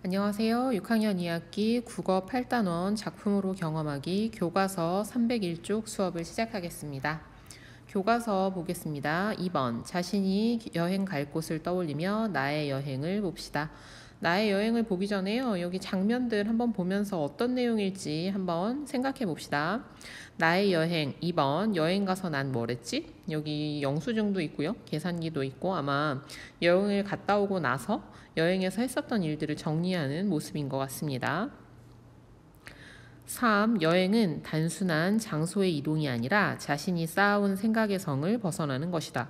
안녕하세요. 6학년 2학기 국어 8단원 작품으로 경험하기 교과서 301쪽 수업을 시작하겠습니다. 교과서 보겠습니다. 2번 자신이 여행 갈 곳을 떠올리며 나의 여행을 봅시다. 나의 여행을 보기 전에요. 여기 장면들 한번 보면서 어떤 내용일지 한번 생각해 봅시다. 나의 여행 2번 여행 가서 난 뭘 했지? 여기 영수증도 있고요. 계산기도 있고 아마 여행을 갔다 오고 나서 여행에서 했었던 일들을 정리하는 모습인 것 같습니다. 3. 여행은 단순한 장소의 이동이 아니라 자신이 쌓아온 생각의 성을 벗어나는 것이다.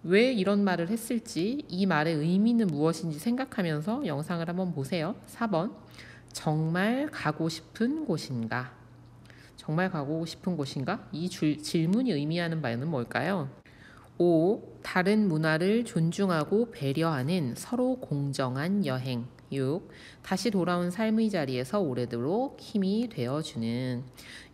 왜 이런 말을 했을지, 이 말의 의미는 무엇인지 생각하면서 영상을 한번 보세요. 4번 정말 가고 싶은 곳인가? 정말 가고 싶은 곳인가? 이 질문이 의미하는 바는 뭘까요? 5. 다른 문화를 존중하고 배려하는 서로 공정한 여행. 6. 다시 돌아온 삶의 자리에서 오래도록 힘이 되어주는.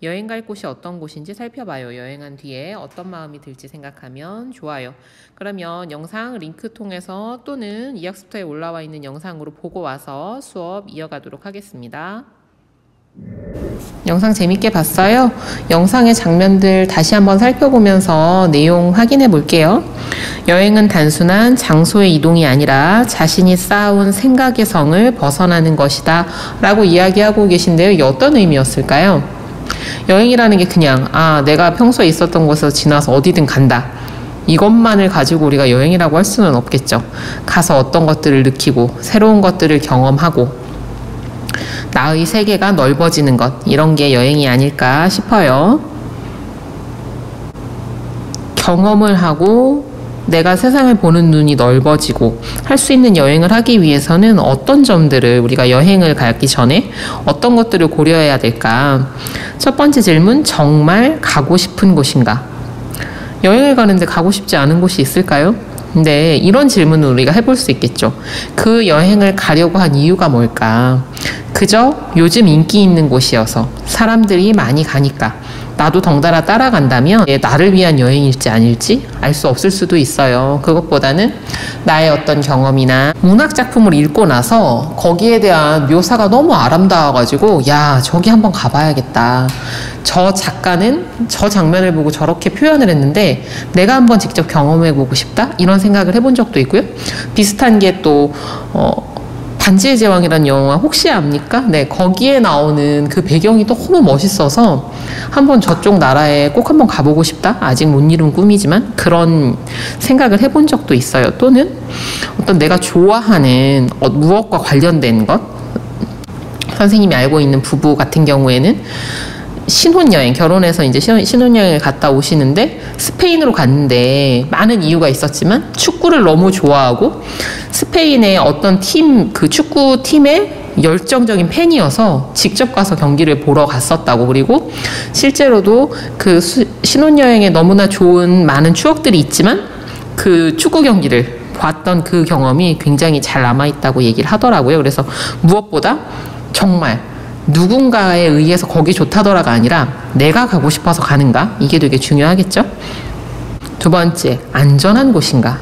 여행 갈 곳이 어떤 곳인지 살펴봐요. 여행한 뒤에 어떤 마음이 들지 생각하면 좋아요. 그러면 영상 링크 통해서 또는 이학습터에 올라와 있는 영상으로 보고 와서 수업 이어가도록 하겠습니다. 영상 재밌게 봤어요? 영상의 장면들 다시 한번 살펴보면서 내용 확인해 볼게요. 여행은 단순한 장소의 이동이 아니라 자신이 쌓아온 생각의 성을 벗어나는 것이다 라고 이야기하고 계신데요. 이게 어떤 의미였을까요? 여행이라는 게 그냥 내가 평소에 있었던 곳에서 지나서 어디든 간다, 이것만을 가지고 우리가 여행이라고 할 수는 없겠죠. 가서 어떤 것들을 느끼고 새로운 것들을 경험하고 나의 세계가 넓어지는 것, 이런 게 여행이 아닐까 싶어요. 경험을 하고 내가 세상을 보는 눈이 넓어지고 할 수 있는 여행을 하기 위해서는 어떤 점들을, 우리가 여행을 가기 전에 어떤 것들을 고려해야 될까? 첫 번째 질문, 정말 가고 싶은 곳인가? 여행을 가는데 가고 싶지 않은 곳이 있을까요? 근데 이런 질문을 우리가 해볼 수 있겠죠. 그 여행을 가려고 한 이유가 뭘까? 그저 요즘 인기 있는 곳이어서 사람들이 많이 가니까 나도 덩달아 따라간다면 나를 위한 여행일지 아닐지 알 수 없을 수도 있어요. 그것보다는 나의 어떤 경험이나 문학 작품을 읽고 나서 거기에 대한 묘사가 너무 아름다워가지고 저기 한번 가봐야겠다. 저 작가는 저 장면을 보고 저렇게 표현을 했는데 내가 한번 직접 경험해보고 싶다, 이런 생각을 해본 적도 있고요. 비슷한 게 또 반지의 제왕이라는 영화 혹시 압니까? 네, 거기에 나오는 그 배경이 너무 멋있어서 한번 저쪽 나라에 꼭 한번 가보고 싶다, 아직 못 이룬 꿈이지만 그런 생각을 해본 적도 있어요. 또는 어떤 내가 좋아하는 무엇과 관련된 것, 선생님이 알고 있는 부부 같은 경우에는 신혼여행, 결혼해서 이제 신혼여행을 갔다 오시는데 스페인으로 갔는데 많은 이유가 있었지만 축구를 너무 좋아하고 스페인의 어떤 팀, 그 축구팀의 열정적인 팬이어서 직접 가서 경기를 보러 갔었다고. 그리고 실제로도 그 신혼여행에 너무나 좋은 많은 추억들이 있지만 그 축구 경기를 봤던 그 경험이 굉장히 잘 남아있다고 얘기를 하더라고요. 그래서 무엇보다 정말 누군가에 의해서 거기 좋다더라가 아니라 내가 가고 싶어서 가는가, 이게 되게 중요하겠죠. 두 번째, 안전한 곳인가?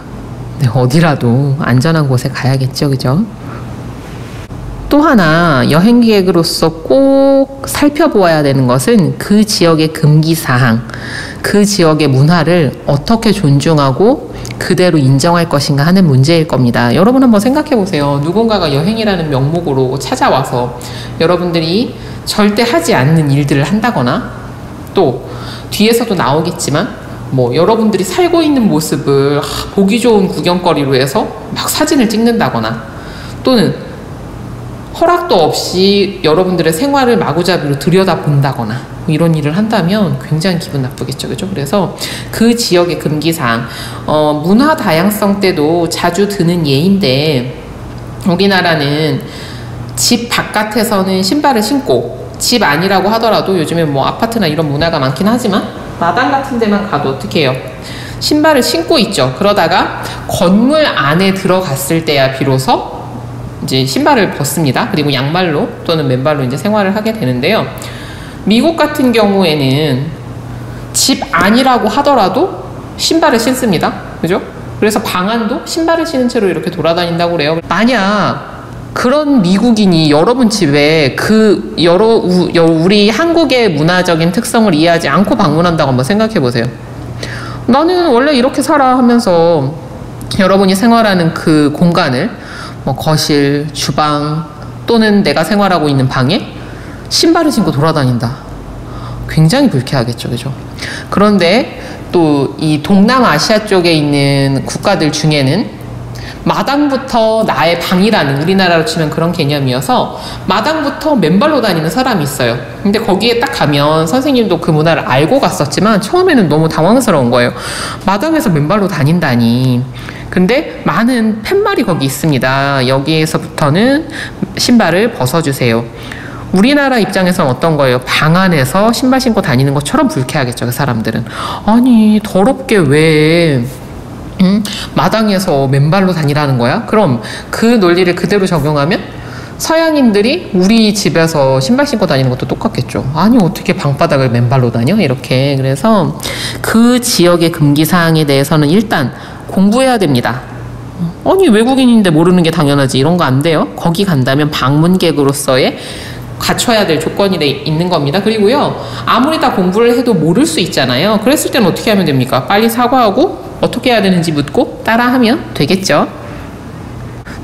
네, 어디라도 안전한 곳에 가야겠죠, 그죠? 또 하나 여행객으로서 꼭 살펴보아야 되는 것은 그 지역의 금기사항, 그 지역의 문화를 어떻게 존중하고 그대로 인정할 것인가 하는 문제일 겁니다. 여러분 한번 생각해 보세요. 누군가가 여행이라는 명목으로 찾아와서 여러분들이 절대 하지 않는 일들을 한다거나, 또 뒤에서도 나오겠지만 여러분들이 살고 있는 모습을 보기 좋은 구경거리로 해서 막 사진을 찍는다거나, 또는 허락도 없이 여러분들의 생활을 마구잡이로 들여다본다거나 이런 일을 한다면 굉장히 기분 나쁘겠죠, 그죠? 그래서 그 지역의 금기사항, 문화 다양성 때도 자주 드는 예인데, 우리나라는 집 바깥에서는 신발을 신고, 집 안이라고 하더라도 요즘에 아파트나 이런 문화가 많긴 하지만 마당 같은 데만 가도 어떻게 해요? 신발을 신고 있죠. 그러다가 건물 안에 들어갔을 때야 비로소 이제 신발을 벗습니다. 그리고 양말로 또는 맨발로 이제 생활을 하게 되는데요. 미국 같은 경우에는 집 안이라고 하더라도 신발을 신습니다. 그죠? 그래서 방 안도 신발을 신은 채로 이렇게 돌아다닌다고 그래요. 만약 그런 미국인이 여러분 집에 우리 한국의 문화적인 특성을 이해하지 않고 방문한다고 한번 생각해 보세요. 나는 원래 이렇게 살아 하면서 여러분이 생활하는 그 공간을 뭐 거실, 주방 또는 내가 생활하고 있는 방에 신발을 신고 돌아다닌다. 굉장히 불쾌하겠죠, 그죠? 그런데 또 이 동남아시아 쪽에 있는 국가들 중에는 마당부터 나의 방이라는, 우리나라로 치면 그런 개념이어서 마당부터 맨발로 다니는 사람이 있어요. 근데 거기에 딱 가면, 선생님도 그 문화를 알고 갔었지만 처음에는 너무 당황스러운 거예요. 마당에서 맨발로 다닌다니. 근데 많은 팻말이 거기 있습니다. 여기에서부터는 신발을 벗어주세요. 우리나라 입장에서는 어떤 거예요? 방 안에서 신발 신고 다니는 것처럼 불쾌하겠죠, 그 사람들은. 아니, 더럽게 왜 마당에서 맨발로 다니라는 거야? 그럼 그 논리를 그대로 적용하면 서양인들이 우리 집에서 신발 신고 다니는 것도 똑같겠죠. 아니, 어떻게 방바닥을 맨발로 다녀? 이렇게. 그래서 그 지역의 금기사항에 대해서는 일단 공부해야 됩니다. 아니, 외국인인데 모르는 게 당연하지. 이런 거 안 돼요. 거기 간다면 방문객으로서의 갖춰야 될 조건이 있는 겁니다. 그리고요, 아무리 다 공부를 해도 모를 수 있잖아요. 그랬을 때는 어떻게 하면 됩니까? 빨리 사과하고 어떻게 해야 되는지 묻고 따라하면 되겠죠.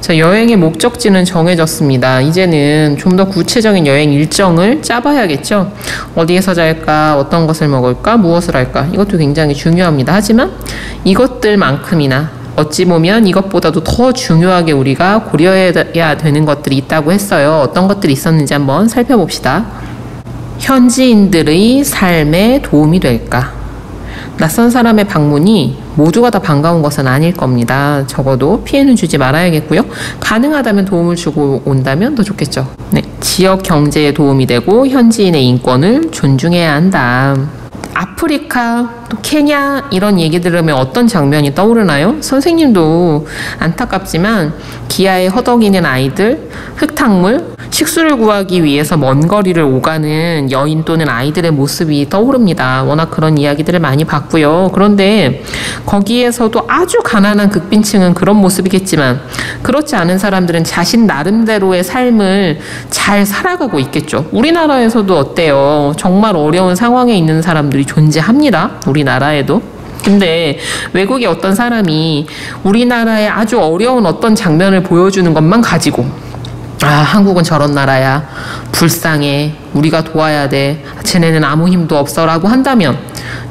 자, 여행의 목적지는 정해졌습니다. 이제는 좀 더 구체적인 여행 일정을 짜봐야겠죠. 어디에서 잘까? 어떤 것을 먹을까? 무엇을 할까? 이것도 굉장히 중요합니다. 하지만 이것들만큼이나 어찌 보면 이것보다도 더 중요하게 우리가 고려해야 되는 것들이 있다고 했어요. 어떤 것들이 있었는지 한번 살펴봅시다. 현지인들의 삶에 도움이 될까? 낯선 사람의 방문이 모두가 다 반가운 것은 아닐 겁니다. 적어도 피해는 주지 말아야겠고요. 가능하다면 도움을 주고 온다면 더 좋겠죠. 네, 지역 경제에 도움이 되고 현지인의 인권을 존중해야 한다. 아프리카, 또 케냐 이런 얘기 들으면 어떤 장면이 떠오르나요? 선생님도 안타깝지만 기아에 허덕이는 아이들, 흙탕물, 식수를 구하기 위해서 먼 거리를 오가는 여인 또는 아이들의 모습이 떠오릅니다. 워낙 그런 이야기들을 많이 봤고요. 그런데 거기에서도 아주 가난한 극빈층은 그런 모습이겠지만 그렇지 않은 사람들은 자신 나름대로의 삶을 잘 살아가고 있겠죠. 우리나라에서도 어때요? 정말 어려운 상황에 있는 사람들이 존재합니다. 우리나라에도. 근데 외국의 어떤 사람이 우리나라의 아주 어려운 어떤 장면을 보여주는 것만 가지고 아, 한국은 저런 나라야. 불쌍해. 우리가 도와야 돼. 쟤네는 아무 힘도 없어. 라고 한다면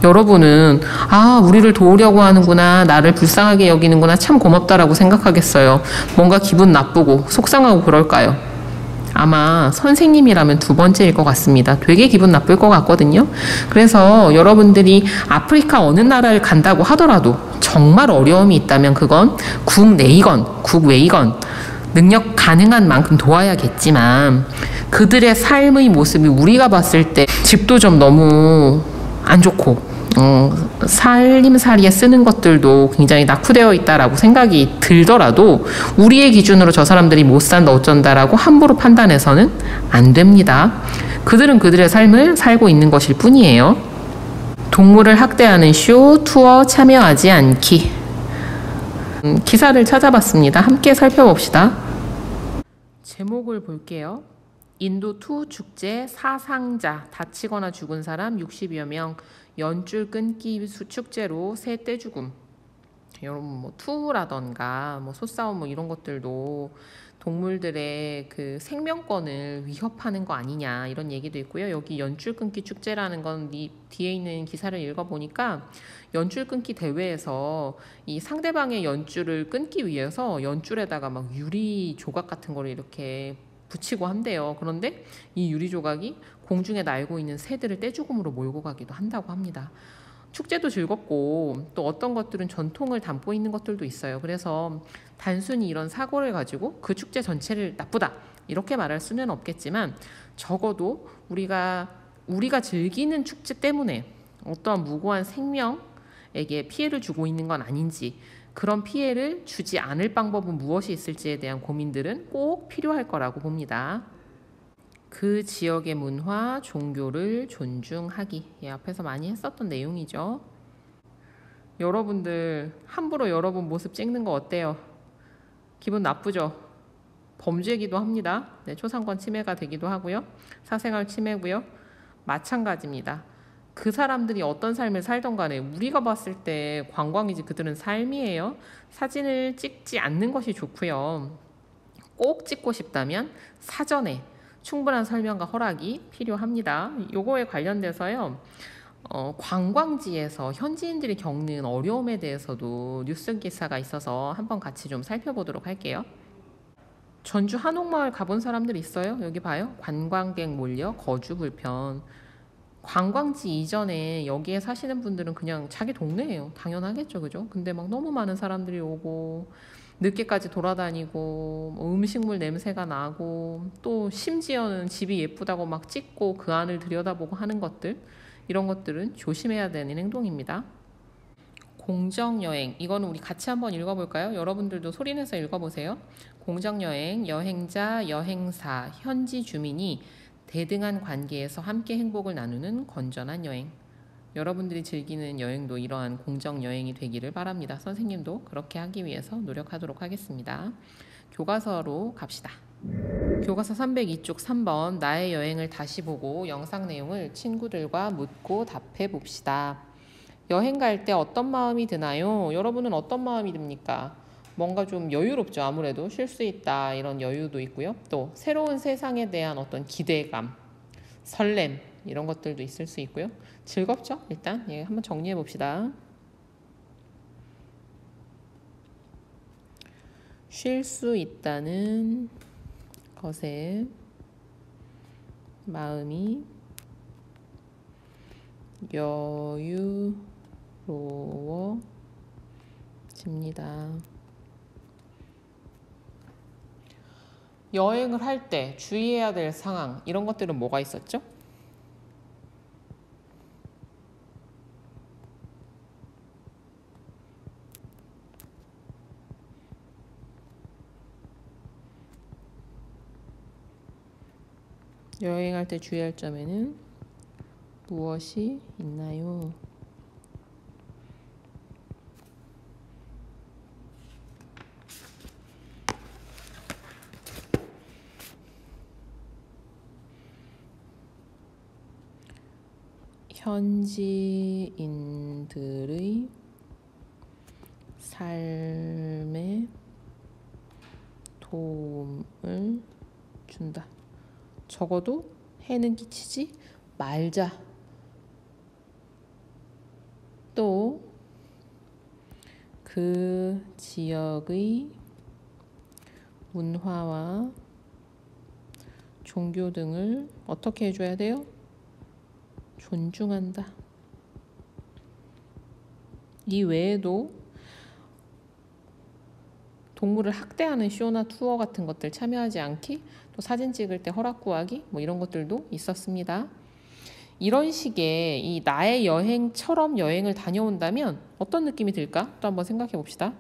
여러분은 아, 우리를 도우려고 하는구나. 나를 불쌍하게 여기는구나. 참 고맙다라고 생각하겠어요. 뭔가 기분 나쁘고 속상하고 그럴까요? 아마 선생님이라면 두 번째일 것 같습니다. 되게 기분 나쁠 것 같거든요. 그래서 여러분들이 아프리카 어느 나라를 간다고 하더라도 정말 어려움이 있다면 그건 국내이건 국외이건 능력 가능한 만큼 도와야겠지만 그들의 삶의 모습이 우리가 봤을 때 집도 좀 너무 안 좋고 살림살이에 쓰는 것들도 굉장히 낙후되어 있다라고 생각이 들더라도 우리의 기준으로 저 사람들이 못 산다 어쩐다라고 함부로 판단해서는 안 됩니다. 그들은 그들의 삶을 살고 있는 것일 뿐이에요. 동물을 학대하는 쇼, 투어 참여하지 않기. 기사를 찾아봤습니다. 함께 살펴봅시다. 제목을 볼게요. 인도 투 축제 사상자, 다치거나 죽은 사람 60여 명, 연줄 끊기 축제로 새 떼죽음. 여러분 뭐 투라던가 뭐 소싸움 뭐 이런 것들도 동물들의 그 생명권을 위협하는 거 아니냐 이런 얘기도 있고요. 여기 연줄 끊기 축제라는 건 뒤에 있는 기사를 읽어보니까 연줄 끊기 대회에서 이 상대방의 연줄을 끊기 위해서 연줄에다가 막 유리 조각 같은 거를 이렇게 붙이고 한대요. 그런데 이 유리 조각이 공중에 날고 있는 새들을 떼죽음으로 몰고 가기도 한다고 합니다. 축제도 즐겁고 또 어떤 것들은 전통을 담고 있는 것들도 있어요. 그래서 단순히 이런 사고를 가지고 그 축제 전체를 나쁘다 이렇게 말할 수는 없겠지만 적어도 우리가 즐기는 축제 때문에 어떠한 무고한 생명에게 피해를 주고 있는 건 아닌지, 그런 피해를 주지 않을 방법은 무엇이 있을지에 대한 고민들은 꼭 필요할 거라고 봅니다. 그 지역의 문화, 종교를 존중하기. 앞에서 많이 했었던 내용이죠. 여러분들 함부로 여러분 모습 찍는 거 어때요? 기분 나쁘죠? 범죄이기도 합니다. 네, 초상권 침해가 되기도 하고요. 사생활 침해고요. 마찬가지입니다. 그 사람들이 어떤 삶을 살던 간에 우리가 봤을 때 관광이지 그들은 삶이에요. 사진을 찍지 않는 것이 좋고요. 꼭 찍고 싶다면 사전에 충분한 설명과 허락이 필요합니다. 요거에 관련돼서요. 관광지에서 현지인들이 겪는 어려움에 대해서도 뉴스 기사가 있어서 한번 같이 좀 살펴보도록 할게요. 전주 한옥마을 가본 사람들 있어요? 여기 봐요. 관광객 몰려 거주 불편. 관광지 이전에 여기에 사시는 분들은 그냥 자기 동네예요. 당연하겠죠, 그죠? 근데 막 너무 많은 사람들이 오고 늦게까지 돌아다니고 뭐 음식물 냄새가 나고 또 심지어는 집이 예쁘다고 막 찍고 그 안을 들여다보고 하는 것들, 이런 것들은 조심해야 되는 행동입니다. 공정여행, 이거는 우리 같이 한번 읽어볼까요? 여러분들도 소리내서 읽어보세요. 공정여행, 여행자, 여행사, 현지 주민이 대등한 관계에서 함께 행복을 나누는 건전한 여행. 여러분들이 즐기는 여행도 이러한 공정여행이 되기를 바랍니다. 선생님도 그렇게 하기 위해서 노력하도록 하겠습니다. 교과서로 갑시다. 교과서 302쪽 3번, 나의 여행을 다시 보고 영상 내용을 친구들과 묻고 답해 봅시다. 여행 갈 때 어떤 마음이 드나요? 여러분은 어떤 마음이 듭니까? 뭔가 좀 여유롭죠. 아무래도 쉴 수 있다, 이런 여유도 있고요. 또 새로운 세상에 대한 어떤 기대감, 설렘, 이런 것들도 있을 수 있고요. 즐겁죠? 일단 한번 정리해 봅시다. 쉴 수 있다는 것에 마음이 여유로워집니다. 여행을 할 때 주의해야 될 상황, 이런 것들은 뭐가 있었죠? 여행할 때 주의할 점에는 무엇이 있나요? 현지인들의 삶에 도움을 준다. 적어도 해는 끼치지 말자. 또 그 지역의 문화와 종교 등을 어떻게 해줘야 돼요? 존중한다. 이 외에도 동물을 학대하는 쇼나 투어 같은 것들 참여하지 않기, 또 사진 찍을 때 허락 구하기, 뭐 이런 것들도 있었습니다. 이런 식의 이 나의 여행처럼 여행을 다녀온다면 어떤 느낌이 들까? 또 한번 생각해 봅시다.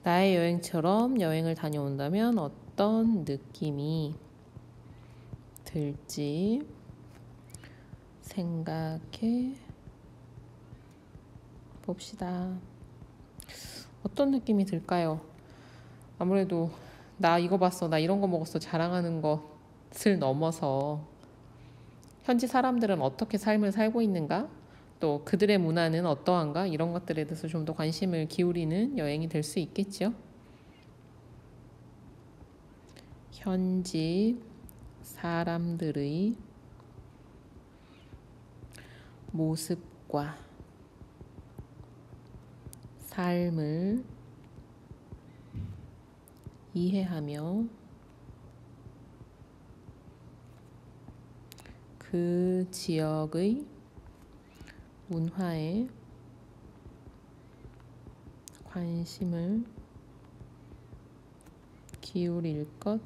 나의 여행처럼 여행을 다녀온다면 어떤 느낌이 들지 생각해 봅시다. 어떤 느낌이 들까요? 아무래도 나 이거 봤어, 나 이런 거 먹었어 자랑하는 것을 넘어서 현지 사람들은 어떻게 삶을 살고 있는가? 또 그들의 문화는 어떠한가? 이런 것들에 대해서 좀 더 관심을 기울이는 여행이 될 수 있겠죠. 현지 사람들의 모습과 삶을 이해하며 그 지역의 문화에 관심을 기울일 것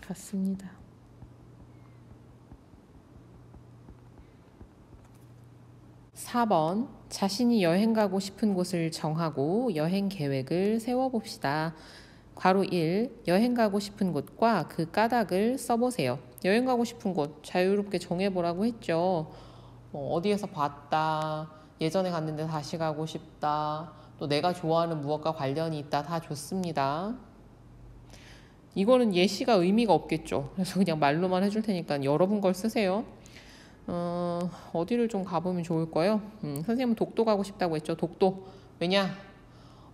같습니다. 4번, 자신이 여행 가고 싶은 곳을 정하고 여행 계획을 세워봅시다. 괄호 1, 여행 가고 싶은 곳과 그 까닭을 써보세요. 여행 가고 싶은 곳 자유롭게 정해보라고 했죠. 어디에서 봤다, 예전에 갔는데 다시 가고 싶다, 또 내가 좋아하는 무엇과 관련이 있다, 다 좋습니다. 이거는 예시가 의미가 없겠죠. 그래서 그냥 말로만 해줄 테니까 여러분 걸 쓰세요. 어디를 좀 가보면 좋을까요? 선생님은 독도 가고 싶다고 했죠. 독도. 왜냐?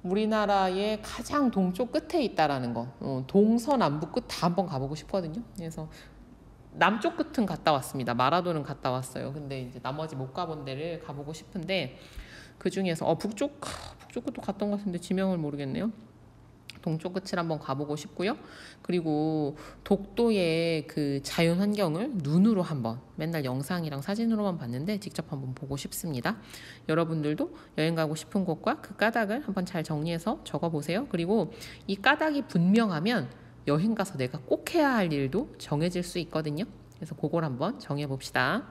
우리나라의 가장 동쪽 끝에 있다라는 거. 동서남북 끝 다 한번 가보고 싶거든요. 그래서 남쪽 끝은 갔다 왔습니다. 마라도는 갔다 왔어요. 근데 이제 나머지 못 가본 데를 가보고 싶은데 그 중에서 북쪽 끝도 갔던 것 같은데 지명을 모르겠네요. 동쪽 끝을 한번 가보고 싶고요. 그리고 독도의 그 자연 환경을 눈으로 한번, 맨날 영상이랑 사진으로만 봤는데 직접 한번 보고 싶습니다. 여러분들도 여행 가고 싶은 곳과 그 까닭을 한번 잘 정리해서 적어보세요. 그리고 이 까닭이 분명하면 여행 가서 내가 꼭 해야 할 일도 정해질 수 있거든요. 그래서 그걸 한번 정해봅시다.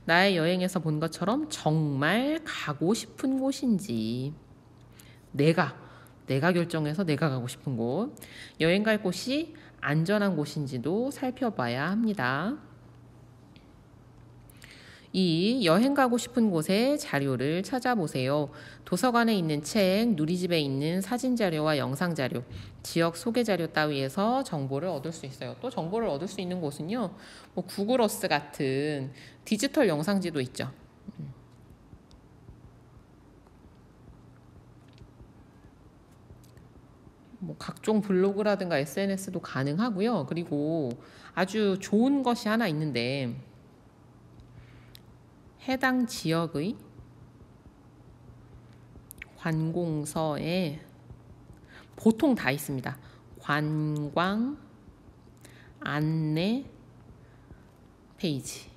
나의 여행에서 본 것처럼 정말 가고 싶은 곳인지, 내가 결정해서 내가 가고 싶은 곳, 여행 갈 곳이 안전한 곳인지도 살펴봐야 합니다. 2. 여행 가고 싶은 곳의 자료를 찾아보세요. 도서관에 있는 책, 누리집에 있는 사진 자료와 영상 자료, 지역 소개 자료 따위에서 정보를 얻을 수 있어요. 또 정보를 얻을 수 있는 곳은요, 구글어스 같은 디지털 영상지도 있죠. 각종 블로그라든가 SNS도 가능하고요. 그리고 아주 좋은 것이 하나 있는데 해당 지역의 관공서에 보통 다 있습니다. 관광 안내 페이지.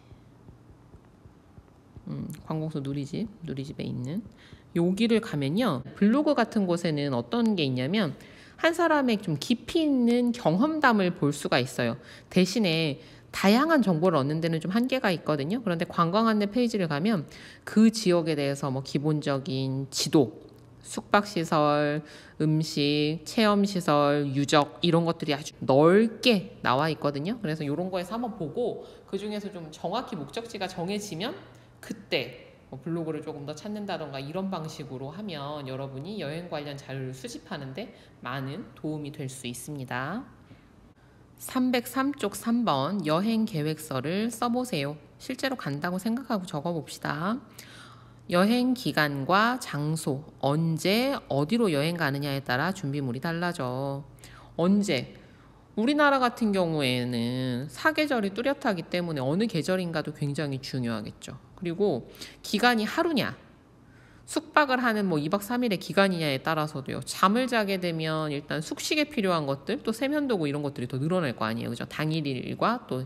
관공서 누리집에 있는 여기를 가면요, 블로그 같은 곳에는 어떤 게 있냐면 한 사람의 좀 깊이 있는 경험담을 볼 수가 있어요. 대신에 다양한 정보를 얻는 데는 좀 한계가 있거든요. 그런데 관광 안내 페이지를 가면 그 지역에 대해서 기본적인 지도, 숙박시설, 음식, 체험시설, 유적 이런 것들이 아주 넓게 나와 있거든요. 그래서 이런 거에서 한번 보고 그 중에서 좀 정확히 목적지가 정해지면 그때 블로그를 조금 더 찾는다던가 이런 방식으로 하면 여러분이 여행 관련 자료를 수집하는데 많은 도움이 될 수 있습니다. 303쪽 3번 여행 계획서를 써보세요. 실제로 간다고 생각하고 적어봅시다. 여행 기간과 장소, 언제 어디로 여행 가느냐에 따라 준비물이 달라져. 언제? 우리나라 같은 경우에는 사계절이 뚜렷하기 때문에 어느 계절인가도 굉장히 중요하겠죠. 그리고 기간이 하루냐, 숙박을 하는 2박 3일의 기간이냐에 따라서도요, 잠을 자게 되면 일단 숙식에 필요한 것들, 또 세면도구 이런 것들이 더 늘어날 거 아니에요. 그죠? 당일일과 또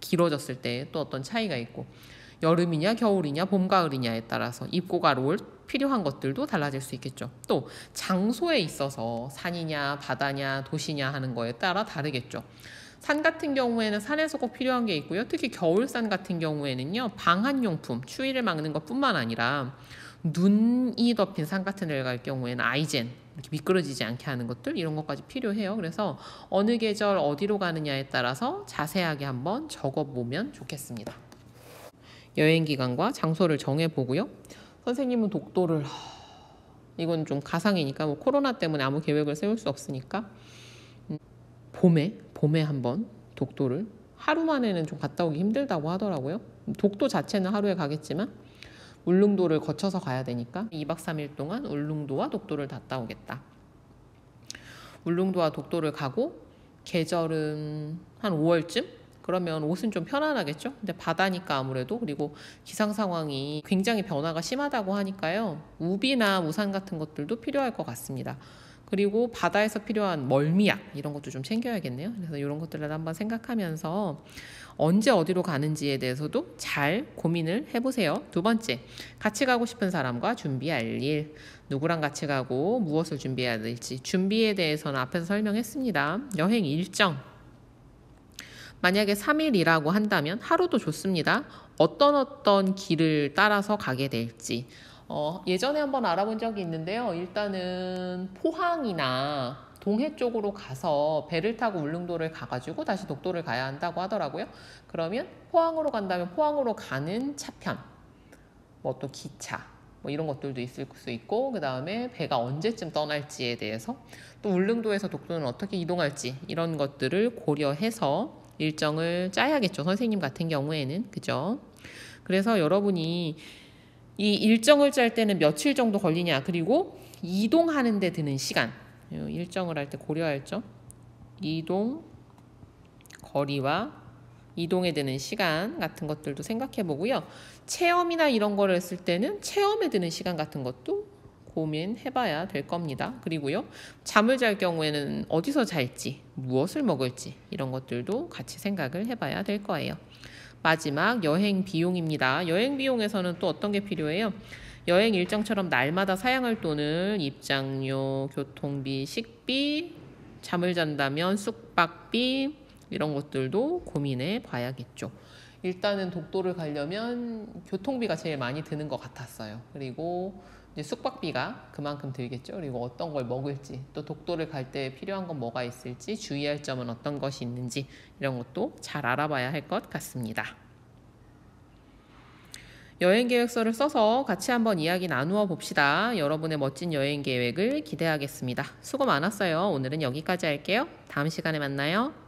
길어졌을 때 또 어떤 차이가 있고, 여름이냐 겨울이냐 봄 가을이냐에 따라서 입고 갈 옷 필요한 것들도 달라질 수 있겠죠. 또 장소에 있어서 산이냐 바다냐 도시냐 하는 거에 따라 다르겠죠. 산 같은 경우에는 산에서 꼭 필요한 게 있고요. 특히 겨울산 같은 경우에는요, 방한용품, 추위를 막는 것뿐만 아니라 눈이 덮인 산 같은 데를 갈 경우에는 아이젠, 이렇게 미끄러지지 않게 하는 것들, 이런 것까지 필요해요. 그래서 어느 계절 어디로 가느냐에 따라서 자세하게 한번 적어보면 좋겠습니다. 여행 기간과 장소를 정해보고요. 선생님은 독도를, 이건 좀 가상이니까 코로나 때문에 아무 계획을 세울 수 없으니까 봄에 한번 독도를, 하루 만에는 좀 갔다 오기 힘들다고 하더라고요. 독도 자체는 하루에 가겠지만 울릉도를 거쳐서 가야 되니까 2박 3일 동안 울릉도와 독도를 갔다 오겠다. 울릉도와 독도를 가고 계절은 한 5월쯤? 그러면 옷은 좀 편안하겠죠? 근데 바다니까 아무래도, 그리고 기상 상황이 굉장히 변화가 심하다고 하니까요, 우비나 우산 같은 것들도 필요할 것 같습니다. 그리고 바다에서 필요한 멀미약 이런 것도 좀 챙겨야겠네요. 그래서 이런 것들을 한번 생각하면서 언제 어디로 가는지에 대해서도 잘 고민을 해보세요. 2번째, 같이 가고 싶은 사람과 준비할 일. 누구랑 같이 가고 무엇을 준비해야 될지, 준비에 대해서는 앞에서 설명했습니다. 여행 일정, 만약에 3일이라고 한다면 하루도 좋습니다. 어떤 길을 따라서 가게 될지 예전에 한번 알아본 적이 있는데요. 일단은 포항이나 동해 쪽으로 가서 배를 타고 울릉도를 가가지고 다시 독도를 가야 한다고 하더라고요. 그러면 포항으로 간다면 포항으로 가는 차편, 뭐 또 기차, 뭐 이런 것들도 있을 수 있고, 그 다음에 배가 언제쯤 떠날지에 대해서, 또 울릉도에서 독도는 어떻게 이동할지 이런 것들을 고려해서 일정을 짜야겠죠. 선생님 같은 경우에는. 그죠? 그래서 여러분이 이 일정을 짤 때는 며칠 정도 걸리냐, 그리고 이동하는 데 드는 시간, 일정을 할 때 고려할 점, 이동 거리와 이동에 드는 시간 같은 것들도 생각해 보고요. 체험이나 이런 거를 했을 때는 체험에 드는 시간 같은 것도 고민해 봐야 될 겁니다. 그리고요, 잠을 잘 경우에는 어디서 잘지, 무엇을 먹을지 이런 것들도 같이 생각을 해 봐야 될 거예요. 마지막 여행 비용입니다. 여행 비용에서는 또 어떤 게 필요해요? 여행 일정처럼 날마다 사용할 돈은 입장료, 교통비, 식비, 잠을 잔다면 숙박비 이런 것들도 고민해 봐야겠죠. 일단은 독도를 가려면 교통비가 제일 많이 드는 것 같았어요. 그리고 이제 숙박비가 그만큼 들겠죠. 그리고 어떤 걸 먹을지, 또 독도를 갈 때 필요한 건 뭐가 있을지, 주의할 점은 어떤 것이 있는지 이런 것도 잘 알아봐야 할 것 같습니다. 여행 계획서를 써서 같이 한번 이야기 나누어 봅시다. 여러분의 멋진 여행 계획을 기대하겠습니다. 수고 많았어요. 오늘은 여기까지 할게요. 다음 시간에 만나요.